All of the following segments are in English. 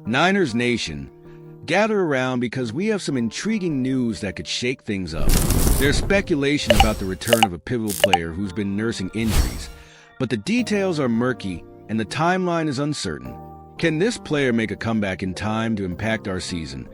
Niners Nation, gather around because we have some intriguing news that could shake things up. There's speculation about the return of a pivotal player who's been nursing injuries, but the details are murky and the timeline is uncertain. Can this player make a comeback in time to impact our season,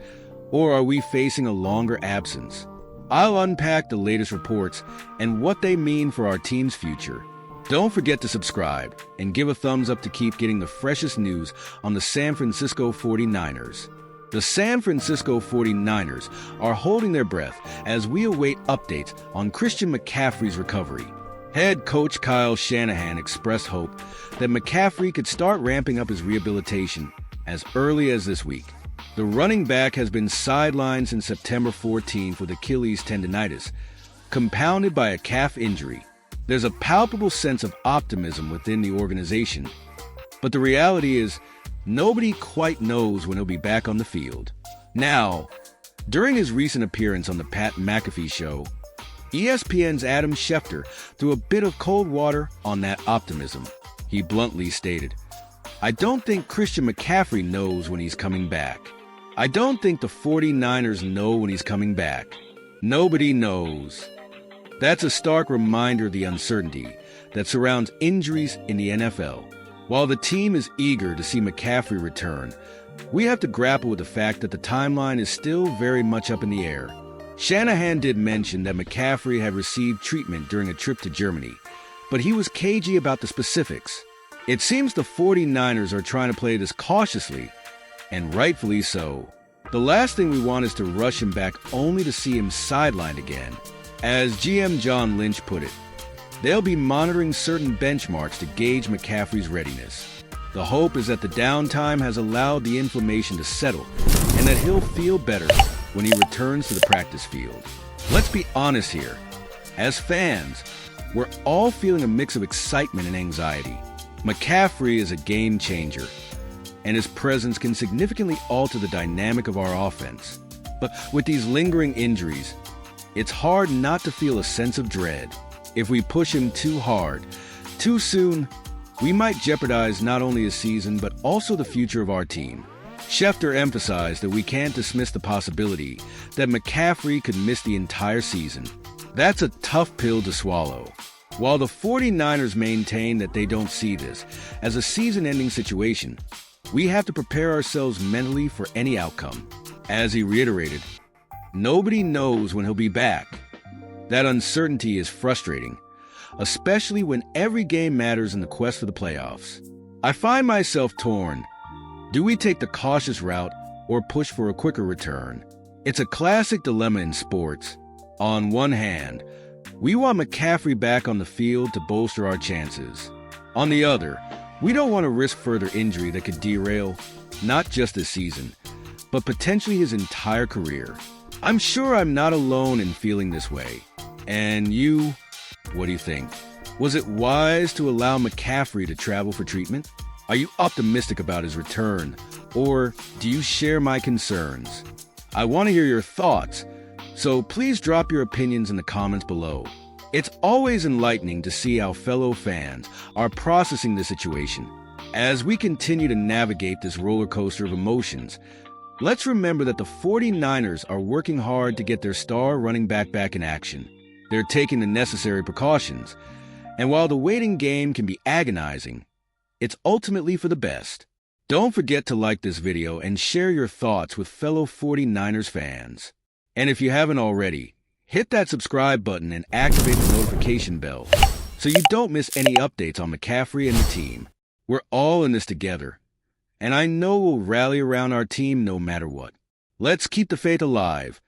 or are we facing a longer absence? I'll unpack the latest reports and what they mean for our team's future. Don't forget to subscribe and give a thumbs up to keep getting the freshest news on the San Francisco 49ers. The San Francisco 49ers are holding their breath as we await updates on Christian McCaffrey's recovery. Head coach Kyle Shanahan expressed hope that McCaffrey could start ramping up his rehabilitation as early as this week. The running back has been sidelined since September 14th with Achilles tendonitis, compounded by a calf injury. There's a palpable sense of optimism within the organization, but the reality is nobody quite knows when he'll be back on the field. Now, during his recent appearance on the Pat McAfee Show, ESPN's Adam Schefter threw a bit of cold water on that optimism. He bluntly stated, "I don't think Christian McCaffrey knows when he's coming back. I don't think the 49ers know when he's coming back. Nobody knows." That's a stark reminder of the uncertainty that surrounds injuries in the NFL. While the team is eager to see McCaffrey return, we have to grapple with the fact that the timeline is still very much up in the air. Shanahan did mention that McCaffrey had received treatment during a trip to Germany, but he was cagey about the specifics. It seems the 49ers are trying to play this cautiously, and rightfully so. The last thing we want is to rush him back only to see him sidelined again. As GM John Lynch put it, they'll be monitoring certain benchmarks to gauge McCaffrey's readiness. The hope is that the downtime has allowed the inflammation to settle and that he'll feel better when he returns to the practice field. Let's be honest here. As fans, we're all feeling a mix of excitement and anxiety. McCaffrey is a game changer, and his presence can significantly alter the dynamic of our offense. But with these lingering injuries, it's hard not to feel a sense of dread. If we push him too hard, too soon, we might jeopardize not only his season, but also the future of our team. Schefter emphasized that we can't dismiss the possibility that McCaffrey could miss the entire season. That's a tough pill to swallow. While the 49ers maintain that they don't see this as a season-ending situation, we have to prepare ourselves mentally for any outcome. As he reiterated, nobody knows when he'll be back. That uncertainty is frustrating, especially when every game matters in the quest for the playoffs. I find myself torn. Do we take the cautious route or push for a quicker return? It's a classic dilemma in sports. On one hand, we want McCaffrey back on the field to bolster our chances. On the other, we don't want to risk further injury that could derail not just this season, but potentially his entire career. I'm sure I'm not alone in feeling this way. And you, what do you think? Was it wise to allow McCaffrey to travel for treatment? Are you optimistic about his return? Or do you share my concerns? I want to hear your thoughts, so please drop your opinions in the comments below. It's always enlightening to see how fellow fans are processing the situation. As we continue to navigate this roller coaster of emotions, let's remember that the 49ers are working hard to get their star running back in action. They're taking the necessary precautions, and while the waiting game can be agonizing, it's ultimately for the best. Don't forget to like this video and share your thoughts with fellow 49ers fans. And if you haven't already, hit that subscribe button and activate the notification bell so you don't miss any updates on McCaffrey and the team. We're all in this together, and I know we'll rally around our team no matter what. Let's keep the faith alive